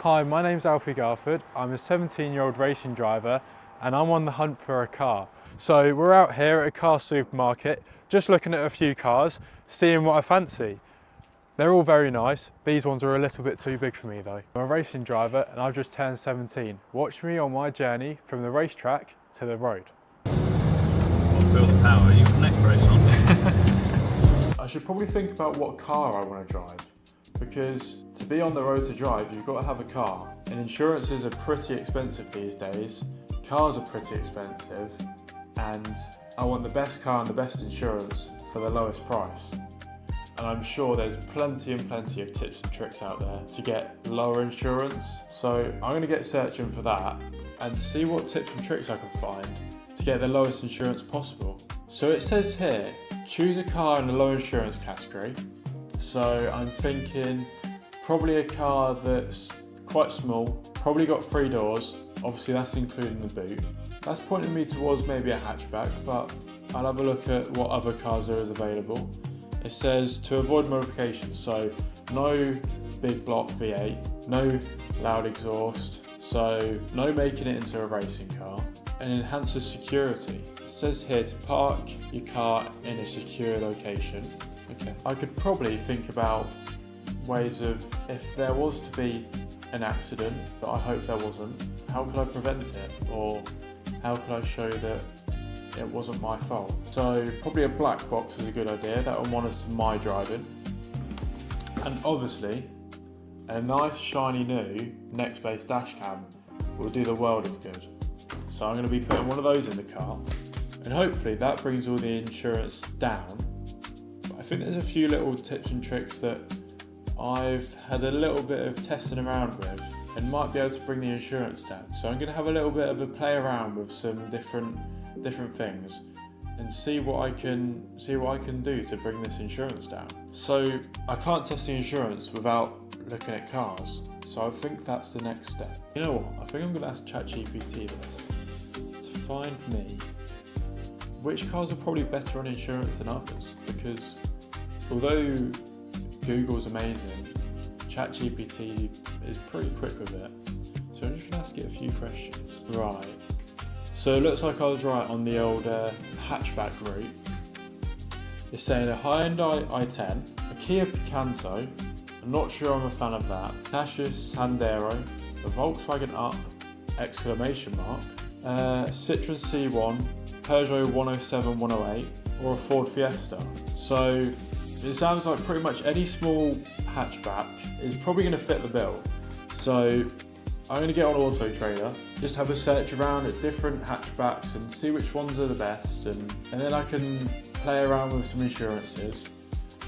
Hi, my name's Alfie Garford. I'm a 17-year-old racing driver and I'm on the hunt for a car. So we're out here at a car supermarket, just looking at a few cars, seeing what I fancy. They're all very nice. These ones are a little bit too big for me though. I'm a racing driver and I've just turned 17. Watch me on my journey from the racetrack to the road. I'll feel the power. Are you from next race on? I should probably think about what car I want to drive, because to be on the road to drive, you've got to have a car. And insurances are pretty expensive these days. Cars are pretty expensive, and I want the best car and the best insurance for the lowest price. And I'm sure there's plenty and plenty of tips and tricks out there to get lower insurance. So I'm going to get searching for that and see what tips and tricks I can find to get the lowest insurance possible. So it says here, choose a car in the low insurance category. So I'm thinking probably a car that's quite small, probably got 3 doors, obviously that's including the boot. That's pointing me towards maybe a hatchback, but I'll have a look at what other cars there is available. It says to avoid modifications, so no big block V8, no loud exhaust, so no making it into a racing car, and enhances security. It says here to park your car in a secure location. Okay. I could probably think about ways of, if there was to be an accident, but I hope there wasn't, how could I prevent it? Or how could I show that it wasn't my fault? So probably a black box is a good idea. That will monitor my driving. And obviously, a nice shiny new next-based dash cam will do the world of good. So I'm going to be putting one of those in the car, and hopefully that brings all the insurance down. I think there's a few little tips and tricks that I've had a little bit of testing around with and might be able to bring the insurance down. So I'm going to have a little bit of a play around with some different things and see what I can do to bring this insurance down. So I can't test the insurance without looking at cars. So I think that's the next step. You know what? I think I'm going to ask ChatGPT this to find me which cars are probably better on insurance than others, because although Google's amazing, ChatGPT is pretty quick with it. So I'm just going to ask it a few questions. Right, so it looks like I was right on the old hatchback route. It's saying a high-end i10, a Kia Picanto, I'm not sure I'm a fan of that, Cassius Sandero, a Volkswagen Up, exclamation mark, Citroen C1, Peugeot 107 108, or a Ford Fiesta. So it sounds like pretty much any small hatchback is probably going to fit the bill. So I'm going to get on Auto Trader, just have a search around at different hatchbacks and see which ones are the best, and then I can play around with some insurances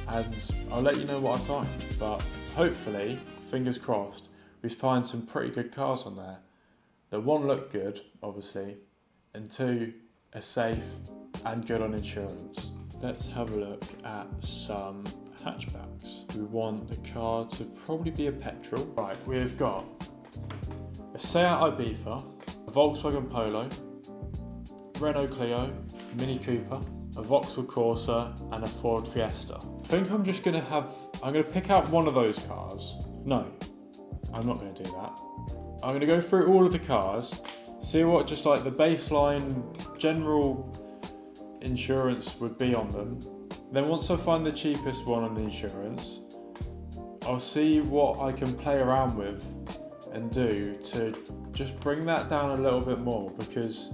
and I'll let you know what I find. But hopefully, fingers crossed, we find some pretty good cars on there that, one, look good, obviously, and two, are safe and good on insurance. Let's have a look at some hatchbacks. We want the car to probably be a petrol. Right, we've got a Seat Ibiza, a Volkswagen Polo, Renault Clio, Mini Cooper, a Vauxhall Corsa, and a Ford Fiesta. I think I'm going to pick out one of those cars. No, I'm not going to do that. I'm going to go through all of the cars, see what just like the baseline general insurance would be on them. Then once I find the cheapest one on the insurance, I'll see what I can play around with and do to just bring that down a little bit more, because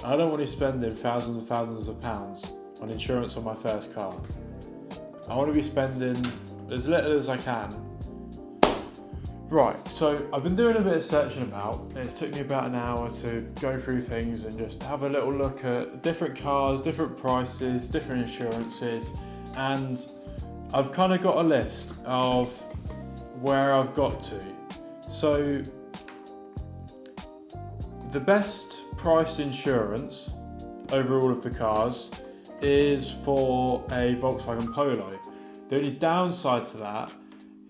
I don't want to be spending thousands and thousands of pounds on insurance on my first car. I want to be spending as little as I can. Right, so I've been doing a bit of searching about. It's took me about an hour to go through things and just have a little look at different cars, different prices, different insurances, and I've kind of got a list of where I've got to. So the best priced insurance over all of the cars is for a Volkswagen Polo. The only downside to that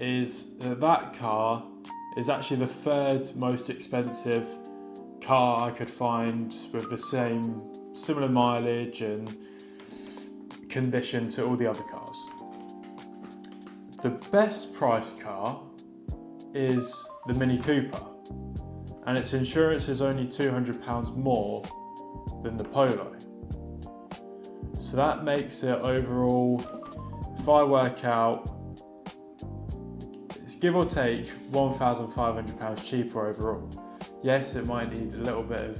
is that car is actually the third most expensive car I could find with the similar mileage and condition to all the other cars. The best priced car is the Mini Cooper, and its insurance is only £200 more than the Polo. So that makes it overall, if I work out, it's give or take £1,500 cheaper overall. Yes, it might need a little bit of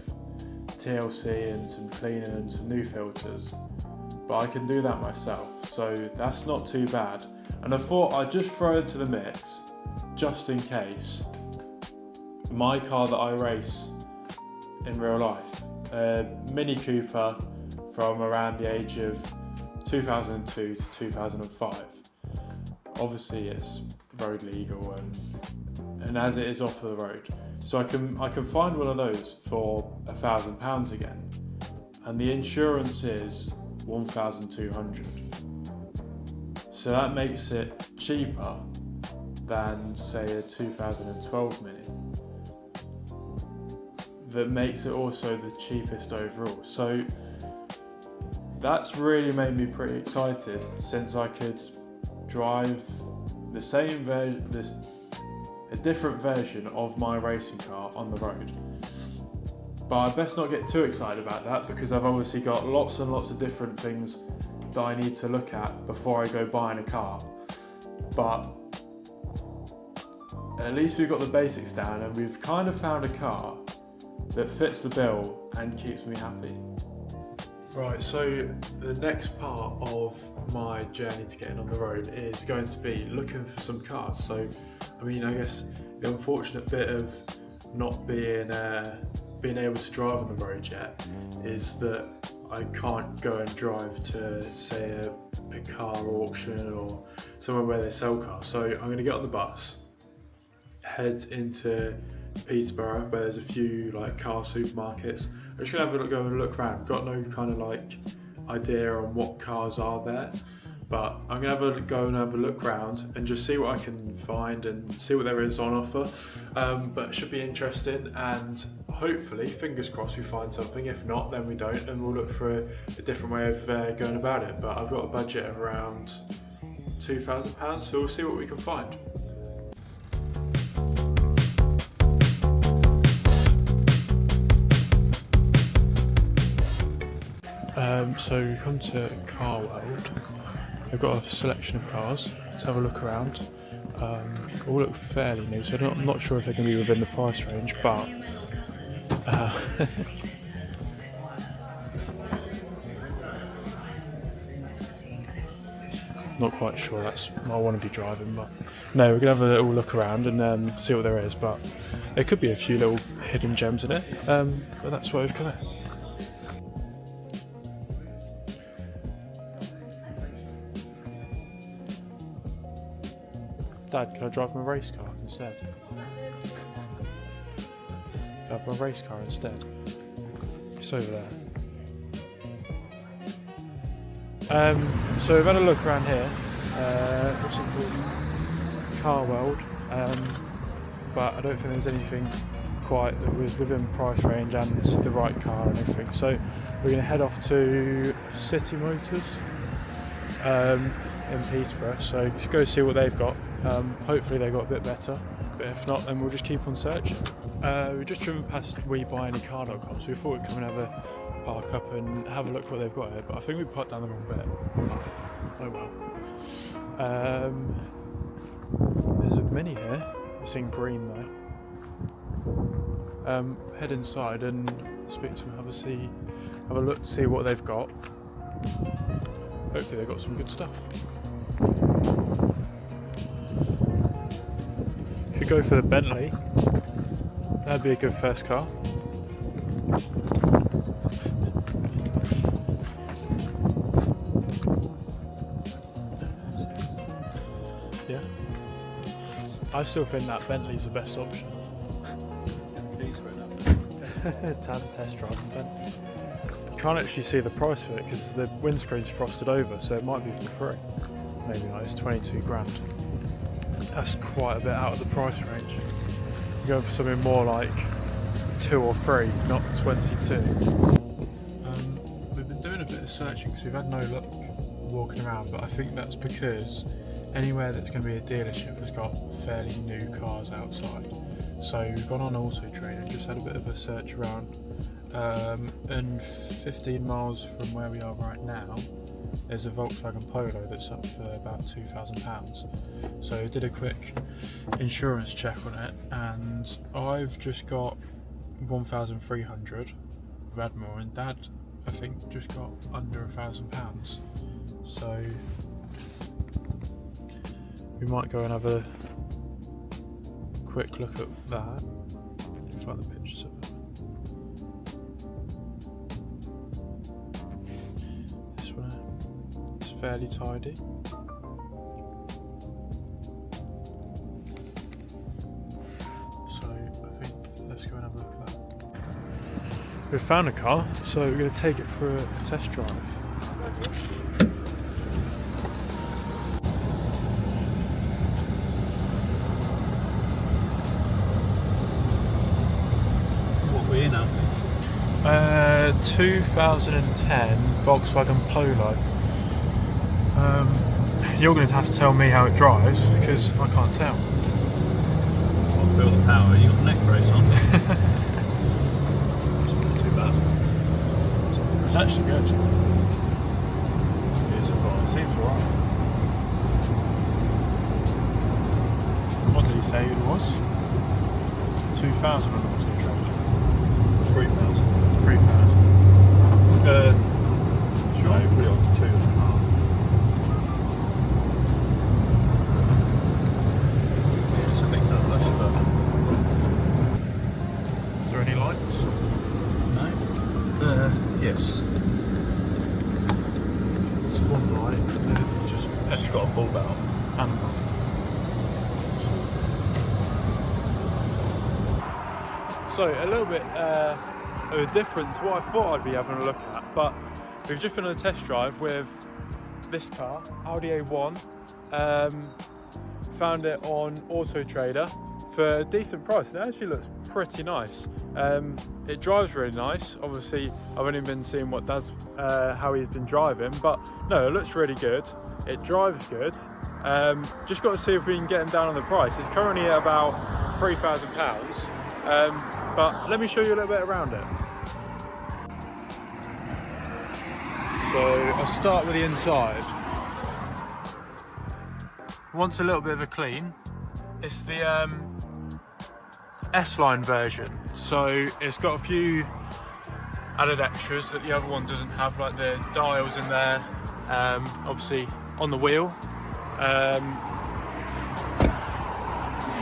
TLC and some cleaning and some new filters, but I can do that myself, so that's not too bad. And I thought I'd just throw it to the mix, just in case, my car that I race in real life, a Mini Cooper from around the age of 2002 to 2005. Obviously it's road legal and as it is off the road. So I can find one of those for £1,000 again, and the insurance is 1,200. So that makes it cheaper than say a 2012 Mini. That makes it also the cheapest overall. So that's really made me pretty excited, since I could drive the same a different version of my racing car on the road. But I best not get too excited about that, because I've obviously got lots and lots of different things that I need to look at before I go buying a car. But at least we've got the basics down, and we've kind of found a car that fits the bill and keeps me happy. Right, so the next part of my journey to getting on the road is going to be looking for some cars. So, I mean, I guess the unfortunate bit of not being able to drive on the road yet is that I can't go and drive to, say, a car auction or somewhere where they sell cars. So I'm going to get on the bus, head into Peterborough, where there's a few like car supermarkets. I'm just gonna go and look around. Got no kind of like idea on what cars are there, but I'm gonna go and have a look around and just see what I can find and see what there is on offer. But it should be interesting, and hopefully, fingers crossed, we find something. If not, then we don't, and we'll look for a different way of going about it. But I've got a budget of around £2,000, so we'll see what we can find. So we come to Car World. They've got a selection of cars. Let's have a look around. All look fairly new, so I'm not sure if they're going to be within the price range, but not quite sure that's what I want to be driving. But no, we're going to have a little look around and see what there is, but there could be a few little hidden gems in it, but that's why we've come here. Dad, can I drive my race car instead? Can I have my race car instead? It's over there. So we've had a look around here. What's it called? Car World. But I don't think there's anything quite that was within price range and the right car or anything. So we're going to head off to City Motors in Peterborough. So just go see what they've got. Hopefully they got a bit better, but if not, then we'll just keep on searching. We've just driven past WeBuyAnyCar.com, so we thought we'd come and have a park up and have a look what they've got here, but I think we parked down the wrong bit. Oh well. There's a Mini here, it's in green though. Head inside and speak to them, have a look to see what they've got. Hopefully they've got some good stuff. Could go for the Bentley. That'd be a good first car. Yeah. I still think that Bentley's the best option. To have a test drive on Bentley. You can't actually see the price of it because the windscreen's frosted over, so it might be for free. Maybe not, it's 22 grand. That's quite a bit out of the price range. You go for something more like 2 or 3, not 22. We've been doing a bit of searching because we've had no luck walking around, but I think that's because anywhere that's going to be a dealership has got fairly new cars outside. So we've gone on Auto Trader, just had a bit of a search around, and 15 miles from where we are right now, there's a Volkswagen Polo that's up for about £2,000. So I did a quick insurance check on it, and I've just got 1,300 Radmore, and Dad, I think, just got under £1,000. So we might go and have a quick look at that. Find the pictures of it. This one, it's fairly tidy. So I think let's go and have a look at that. We've found a car, so we're going to take it for a test drive. What we're now? 2010 Volkswagen Polo. You're going to have to tell me how it drives because I can't tell. I feel the power. You got the neck brace on. Not too bad. It's actually good. It seems alright. What did he say it was? 2,000 on Auto Trader. 3,000. 3,000. Sure. No, put it on to 2.5. Yeah, it's a big nut. That's Is there any lights? no. Yes. It's one light. It's got a bulb out. And so a little bit of a difference what I thought I'd be having a look at, but we've just been on a test drive with this car, Audi A1. Found it on Auto Trader for a decent price. It actually looks pretty nice. It drives really nice. Obviously I've only been seeing what Dad's how he's been driving, but no, it looks really good. It drives good. Just got to see if we can get him down on the price. It's currently at about £3,000. But let me show you a little bit around it. So I'll start with the inside. Wants a little bit of a clean. It's the S-Line version. So it's got a few added extras that the other one doesn't have, like the dials in there, obviously on the wheel.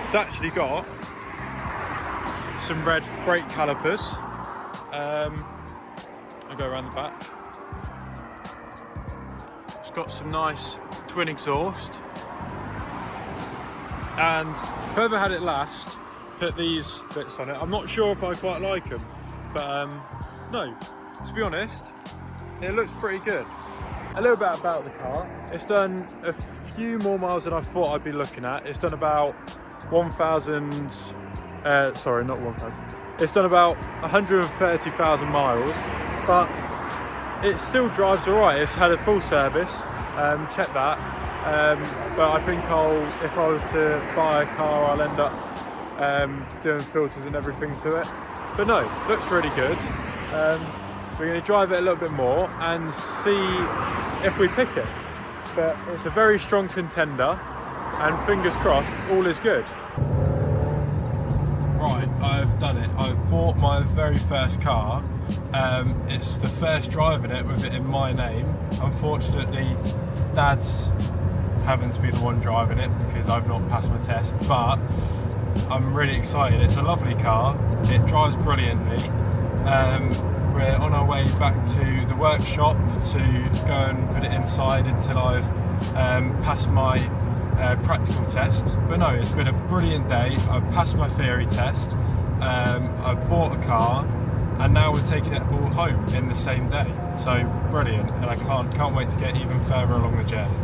It's actually got some red brake calipers. I'll go around the back. It's got some nice twin exhaust, and whoever had it last put these bits on it. I'm not sure if I quite like them, but no, to be honest, it looks pretty good. A little bit about the car. It's done a few more miles than I thought I'd be looking at. It's done about 1,000. Sorry, not 1,000. It's done about 130,000 miles, but it still drives alright. It's had a full service. Check that. But I think if I was to buy a car, I'll end up doing filters and everything to it. But no, looks really good. We're going to drive it a little bit more and see if we pick it. But it's a very strong contender, and fingers crossed, all is good. Right, I've done it. I've bought my very first car. It's the first drive in it with it in my name. Unfortunately, Dad's having to be the one driving it because I've not passed my test, but I'm really excited. It's a lovely car. It drives brilliantly. We're on our way back to the workshop to go and put it inside until I've passed my practical test. But no, it's been a brilliant day. I've passed my theory test. I've bought a car, and now we're taking it all home in the same day. So brilliant, and I can't wait to get even further along the journey.